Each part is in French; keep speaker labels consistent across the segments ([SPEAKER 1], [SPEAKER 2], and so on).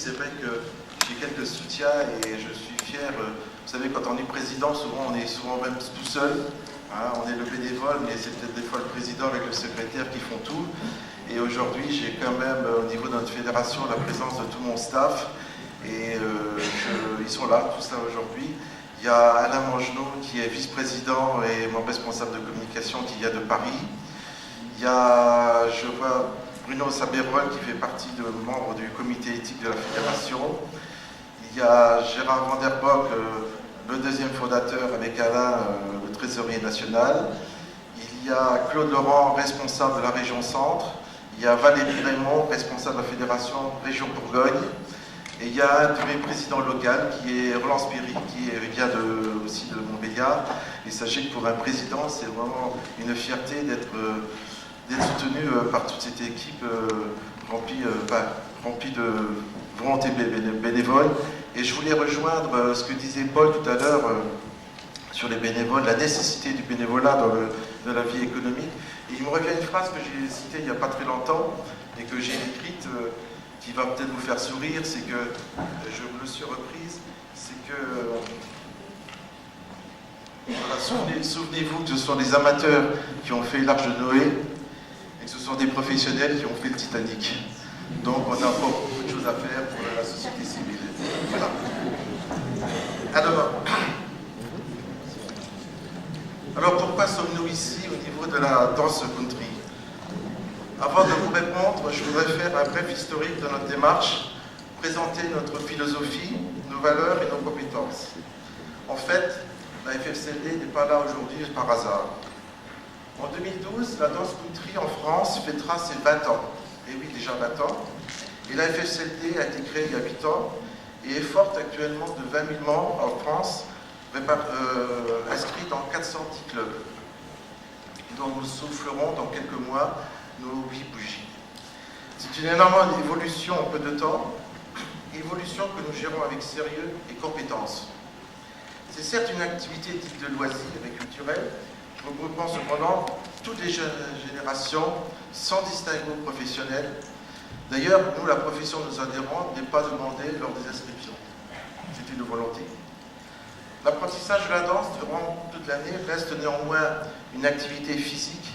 [SPEAKER 1] c'est vrai que j'ai quelques soutiens et je suis fier. Vous savez, quand on est président, souvent on est souvent même tout seul. Hein, on est le bénévole, mais c'est peut-être des fois le président avec le secrétaire qui font tout. Et aujourd'hui, j'ai quand même, au niveau de notre fédération, la présence de tout mon staff. Et ils sont là, tout ça aujourd'hui. Il y a Alain Mangenot qui est vice-président et mon responsable de communication qui vient de Paris. Il y a, je vois, Bruno Sabérol qui fait partie de membre du comité éthique de la fédération. Il y a Gérard Van der Bock, le deuxième fondateur avec Alain, le trésorier national. Il y a Claude Laurent, responsable de la région Centre. Il y a Valérie Raymond, responsable de la fédération région Bourgogne. Et il y a un de mes présidents locaux qui est Roland Spéry, qui vient aussi de Montbéliard. Et sachez que pour un président, c'est vraiment une fierté d'être soutenu par toute cette équipe remplie de volonté bénévole. Et je voulais rejoindre ce que disait Paul tout à l'heure sur les bénévoles, la nécessité du bénévolat dans la vie économique. Et il me revient une phrase que j'ai citée il n'y a pas très longtemps et que j'ai écrite, qui va peut-être vous faire sourire, c'est que, je me le suis reprise, c'est que, voilà, souvenez-vous que ce sont des amateurs qui ont fait l'Arche de Noé et que ce sont des professionnels qui ont fait le Titanic. Donc on a encore beaucoup de choses à faire pour la société civile. Voilà. Alors pourquoi sommes-nous ici au niveau de la danse country? Avant de vous répondre, je voudrais faire un bref historique de notre démarche, présenter notre philosophie, nos valeurs et nos compétences. En fait, la FFCD n'est pas là aujourd'hui par hasard. En 2012, la danse country en France fêtera ses 20 ans. Et oui, déjà 20 ans. Et la FFCD a été créée il y a 8 ans et est forte actuellement de 20 000 membres en France, inscrits dans 410 clubs, dont nous soufflerons dans quelques mois nos 8 bougies. C'est une énorme évolution en peu de temps, évolution que nous gérons avec sérieux et compétence. C'est certes une activité dite de loisir et culturelle, regroupant cependant toutes les jeunes générations, sans distinguo professionnel. D'ailleurs, nous, la profession de nos adhérents n'est pas demandée lors des inscriptions. C'est une volonté. L'apprentissage de la danse durant toute l'année reste néanmoins une activité physique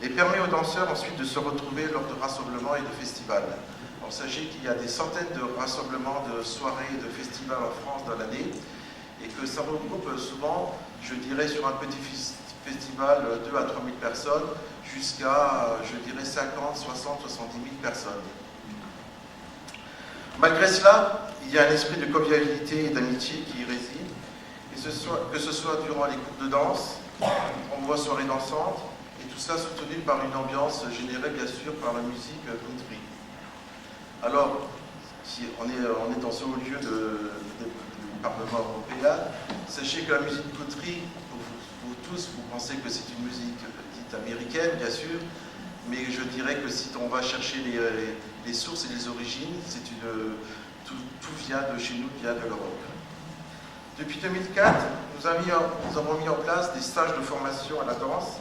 [SPEAKER 1] et permet aux danseurs ensuite de se retrouver lors de rassemblements et de festivals. Alors, sachez qu'il y a des centaines de rassemblements, de soirées et de festivals en France dans l'année et que ça regroupe souvent, je dirais, sur un petit festival, 2 à 3 000 personnes jusqu'à, je dirais, 50, 60, 70 000 personnes. Malgré cela, il y a un esprit de convivialité et d'amitié qui y réside, et que ce soit durant les cours de danse, on voit soirées dansantes, et tout ça soutenu par une ambiance générée bien sûr par la musique country. Alors, si on est dans ce haut lieu du Parlement européen, sachez que la musique country, vous tous, vous pensez que c'est une musique dite américaine, bien sûr, mais je dirais que si on va chercher les sources et les origines, tout vient de chez nous, vient de l'Europe. Depuis 2004, nous avons mis en place des stages de formation à la danse,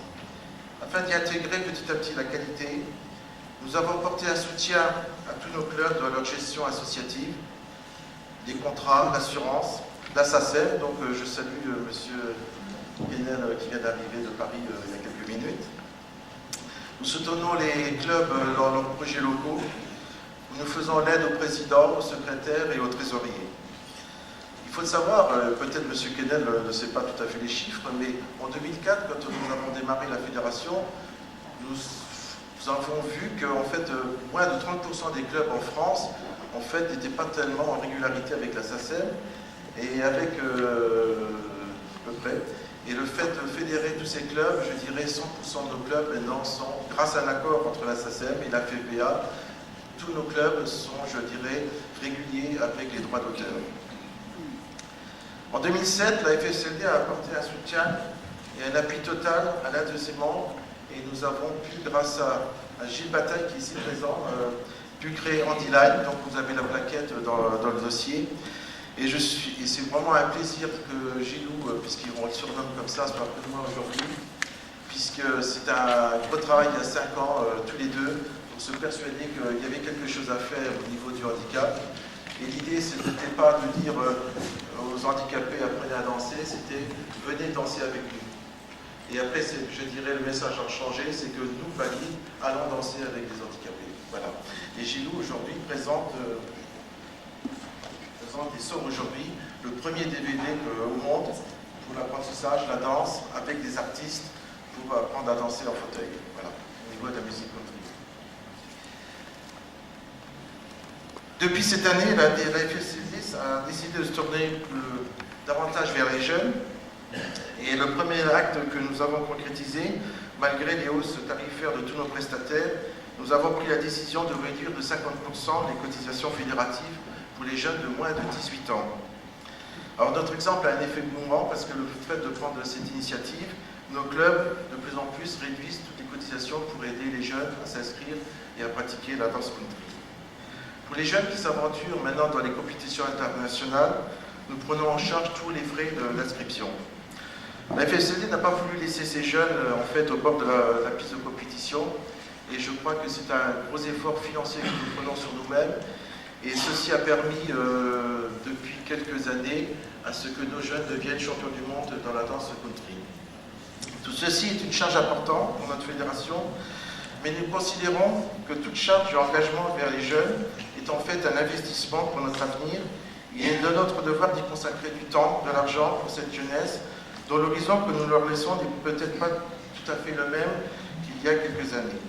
[SPEAKER 1] afin d'y intégrer petit à petit la qualité. Nous avons porté un soutien à tous nos clubs dans leur gestion associative, des contrats, l'assurance, la SACEM, donc je salue monsieur Guénel qui vient d'arriver de Paris il y a quelques minutes. Nous soutenons les clubs dans leurs projets locaux. Nous faisons l'aide au président, au secrétaire et au trésorier. Il faut le savoir, peut-être M. Guénel ne sait pas tout à fait les chiffres, mais en 2004, quand nous avons démarré la fédération, nous avons vu que en fait, moins de 30% des clubs en France en fait, n'étaient pas tellement en régularité avec la SACEM et avec à peu près. Et le fait de fédérer tous ces clubs, je dirais 100% de nos clubs maintenant sont, grâce à un accord entre la SACEM et la FFPA, tous nos clubs sont, je dirais, réguliers avec les droits d'auteur. En 2007, la FFCD a apporté un soutien et un appui total à l'un de ses membres et nous avons pu, grâce à Gilles Bataille qui est ici présent, pu créer Handyline, donc vous avez la plaquette dans le dossier. Et c'est vraiment un plaisir que Gilou, puisqu'on le surnomme comme ça, soit un peu de moi aujourd'hui, puisque c'est un gros travail il y a 5 ans, tous les deux, pour se persuader qu'il y avait quelque chose à faire au niveau du handicap. Et l'idée, ce n'était pas de dire aux handicapés apprenez à danser, c'était venez danser avec nous. Et après, je dirais, le message a changé, c'est que nous, valides, allons danser avec les handicapés. Voilà. Et Gilou, aujourd'hui, présente et sort aujourd'hui le premier DVD au monde pour l'apprentissage, la danse, avec des artistes pour apprendre à danser en fauteuil. Voilà, au niveau de la musique country. Depuis cette année, la FSCD a décidé de se tourner davantage vers les jeunes. Et le premier acte que nous avons concrétisé, malgré les hausses tarifaires de tous nos prestataires, nous avons pris la décision de réduire de 50% les cotisations fédératives pour les jeunes de moins de 18 ans. Alors notre exemple a un effet mouvant parce que le fait de prendre cette initiative, nos clubs de plus en plus réduisent toutes les cotisations pour aider les jeunes à s'inscrire et à pratiquer la danse country. Pour les jeunes qui s'aventurent maintenant dans les compétitions internationales, nous prenons en charge tous les frais d'inscription. La FSCD n'a pas voulu laisser ces jeunes en fait, au bord de la piste de compétition et je crois que c'est un gros effort financier que nous prenons sur nous-mêmes et ceci a permis depuis quelques années à ce que nos jeunes deviennent champions du monde dans la danse country. Tout ceci est une charge importante pour notre fédération, mais nous considérons que toute charge et engagement vers les jeunes est en fait un investissement pour notre avenir. Il est de notre devoir d'y consacrer du temps, de l'argent pour cette jeunesse, dont l'horizon que nous leur laissons n'est peut-être pas tout à fait le même qu'il y a quelques années.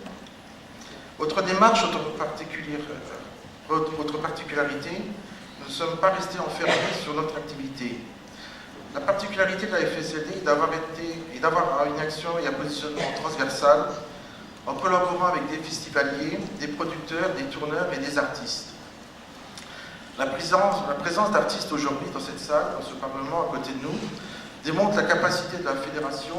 [SPEAKER 1] Autre démarche, autre particularité, nous ne sommes pas restés enfermés sur notre activité. La particularité de la FSCD est d'avoir une action et un positionnement transversal en collaborant avec des festivaliers, des producteurs, des tourneurs et des artistes. La présence d'artistes aujourd'hui dans cette salle, dans ce Parlement à côté de nous, démontre la capacité de la Fédération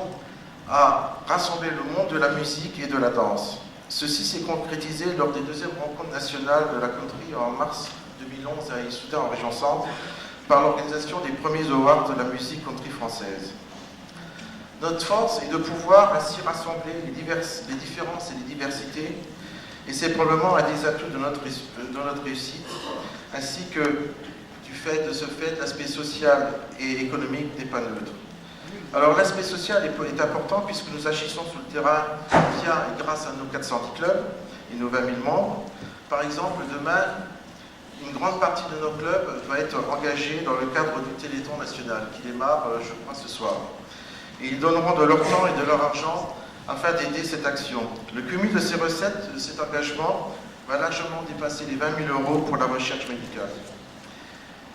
[SPEAKER 1] à rassembler le monde de la musique et de la danse. Ceci s'est concrétisé lors des deuxièmes rencontres nationales de la country en mars 2011 à Issoudun en région Centre, par l'organisation des premiers awards de la musique country française. Notre force est de pouvoir ainsi rassembler les différences et les diversités, et c'est probablement un des atouts de notre réussite, ainsi que de ce fait, l'aspect social et économique n'est pas neutre. Alors l'aspect social est important puisque nous agissons sur le terrain via et grâce à nos 410 clubs et nos 20 000 membres. Par exemple, demain, une grande partie de nos clubs va être engagée dans le cadre du Téléthon national qui démarre, je crois, ce soir. Et ils donneront de leur temps et de leur argent afin d'aider cette action. Le cumul de ces recettes, de cet engagement, va largement dépasser les 20 000 € pour la recherche médicale.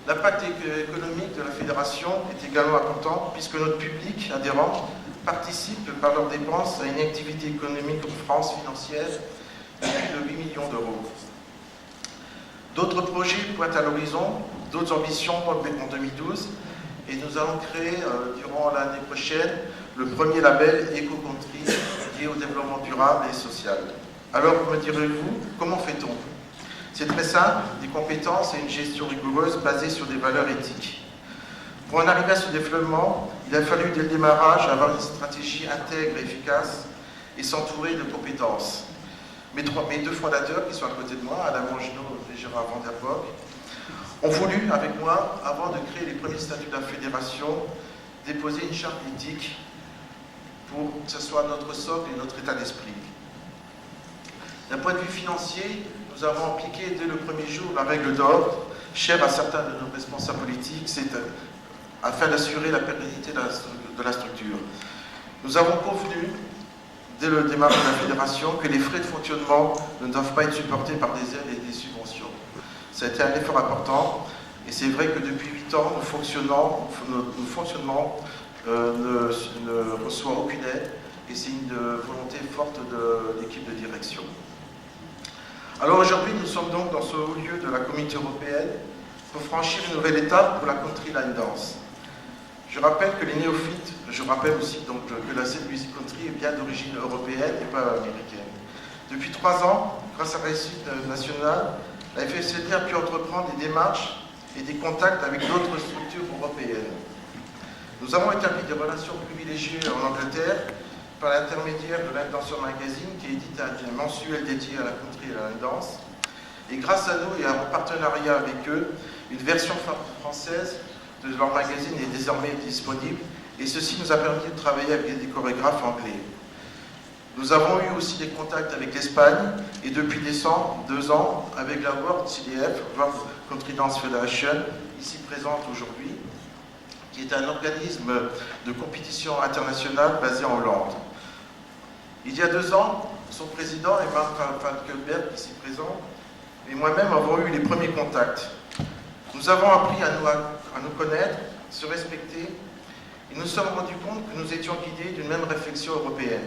[SPEAKER 1] L'impact économique de la fédération est également important puisque notre public adhérent participe par leurs dépenses à une activité économique en France financière de plus de 8 millions d'euros. D'autres projets pointent à l'horizon, d'autres ambitions en 2012 et nous allons créer durant l'année prochaine le premier label Eco-Country lié au développement durable et social. Alors, me direz-vous, comment fait-on ? C'est très simple, des compétences et une gestion rigoureuse basée sur des valeurs éthiques. Pour en arriver à ce développement, il a fallu dès le démarrage avoir une stratégie intègre et efficace et s'entourer de compétences. Mes deux fondateurs qui sont à côté de moi, Alain Mongenot et Gérard Van der Bock, ont voulu, avec moi, avant de créer les premiers statuts de la fédération, déposer une charte éthique pour que ce soit notre socle et notre état d'esprit. D'un point de vue financier, nous avons appliqué dès le premier jour la règle d'or, chère à certains de nos responsables politiques, c'est afin d'assurer la pérennité de la structure. Nous avons convenu, dès le démarrage de la fédération, que les frais de fonctionnement ne doivent pas être supportés par des aides et des subventions. Ça a été un effort important, et c'est vrai que depuis 8 ans, nos fonctionnements ne reçoivent aucune aide, et c'est une volonté forte de l'équipe de direction. Alors aujourd'hui, nous sommes donc dans ce haut lieu de la Communauté européenne pour franchir une nouvelle étape pour la country line dance. Je rappelle que les néophytes, je rappelle aussi donc que la scène music country est bien d'origine européenne et pas américaine. Depuis 3 ans, grâce à la réussite nationale, la FSCD a pu entreprendre des démarches et des contacts avec d'autres structures européennes. Nous avons établi des relations privilégiées en Angleterre par l'intermédiaire de Line Dancer Magazine qui édite un mensuel dédié à la country et à la line dance. Et grâce à nous et en partenariat avec eux, une version française de leur magazine est désormais disponible et ceci nous a permis de travailler avec des chorégraphes anglais. Nous avons eu aussi des contacts avec l'Espagne et depuis décembre, 2 ans, avec la World CDF, World Country Dance Federation, ici présente aujourd'hui, qui est un organisme de compétition internationale basé en Hollande. Il y a 2 ans, son président, Emma Falkenberg, ici présent, et moi-même avons eu les premiers contacts. Nous avons appris à nous connaître, se respecter, et nous nous sommes rendus compte que nous étions guidés d'une même réflexion européenne.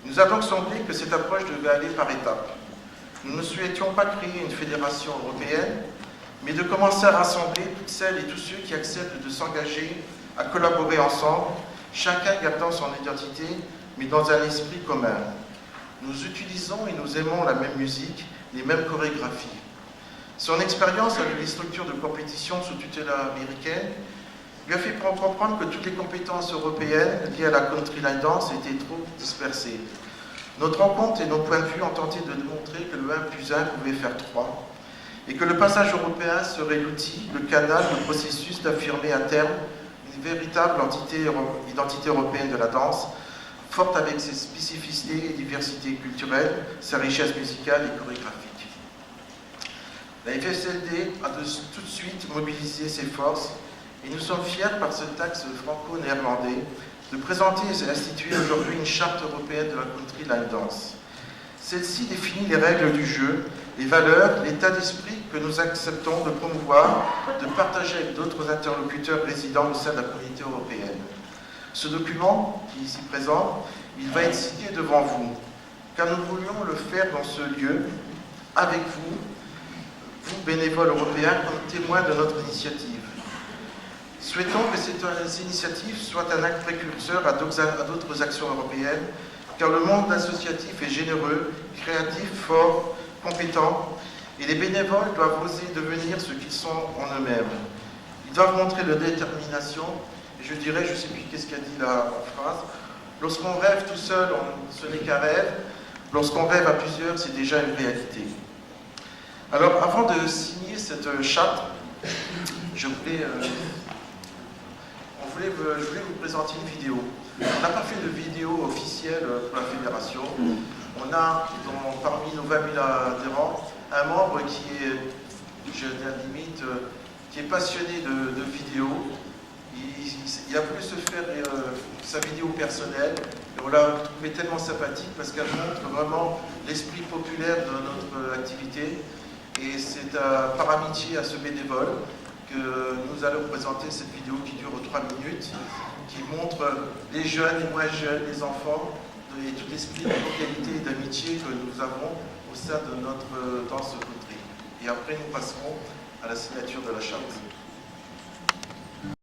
[SPEAKER 1] Il nous a donc semblé que cette approche devait aller par étapes. Nous ne souhaitions pas créer une fédération européenne, mais de commencer à rassembler toutes celles et tous ceux qui acceptent de s'engager à collaborer ensemble, chacun gardant son identité, mais dans un esprit commun. Nous utilisons et nous aimons la même musique, les mêmes chorégraphies. Son expérience avec les structures de compétition sous tutelle américaine lui a fait comprendre que toutes les compétences européennes liées à la country line dance étaient trop dispersées. Notre rencontre et nos points de vue ont tenté de démontrer que le 1 plus 1 pouvait faire 3 et que le passage européen serait l'outil, le canal, le processus d'affirmer à terme une véritable identité européenne de la danse, forte avec ses spécificités et diversités culturelles, sa richesse musicale et chorégraphique. La FSLD a tout de suite mobilisé ses forces et nous sommes fiers par cet axe franco-néerlandais de présenter et d'instituer aujourd'hui une charte européenne de la country line dance. Celle-ci définit les règles du jeu, les valeurs, l'état d'esprit que nous acceptons de promouvoir, de partager avec d'autres interlocuteurs résidant au sein de la communauté européenne. Ce document, qui est ici présent, il va être signé devant vous, car nous voulions le faire dans ce lieu, avec vous, vous bénévoles européens, comme témoins de notre initiative. Souhaitons que cette initiative soit un acte précurseur à d'autres actions européennes, car le monde associatif est généreux, créatif, fort, compétent, et les bénévoles doivent oser devenir ce qu'ils sont en eux-mêmes. Ils doivent montrer leur détermination, et je dirais, je ne sais plus qu'est-ce qu'a dit la phrase, lorsqu'on rêve tout seul, ce n'est qu'un rêve, lorsqu'on rêve à plusieurs, c'est déjà une réalité. Alors, avant de signer cette charte, je voulais vous présenter une vidéo. On n'a pas fait de vidéo officielle pour la fédération. On a, parmi nos 20 000 adhérents, un membre qui est, je dis à la limite, qui est passionné de vidéos. Il a voulu se faire sa vidéo personnelle et on l'a trouvé tellement sympathique parce qu'elle montre vraiment l'esprit populaire de notre activité. Et c'est par amitié à ce bénévole que nous allons présenter cette vidéo qui dure 3 minutes, qui montre les jeunes, les moins jeunes, les enfants, et tout l'esprit de localité et d'amitié que nous avons au sein de notre danse country. Et après, nous passerons à la signature de la charte.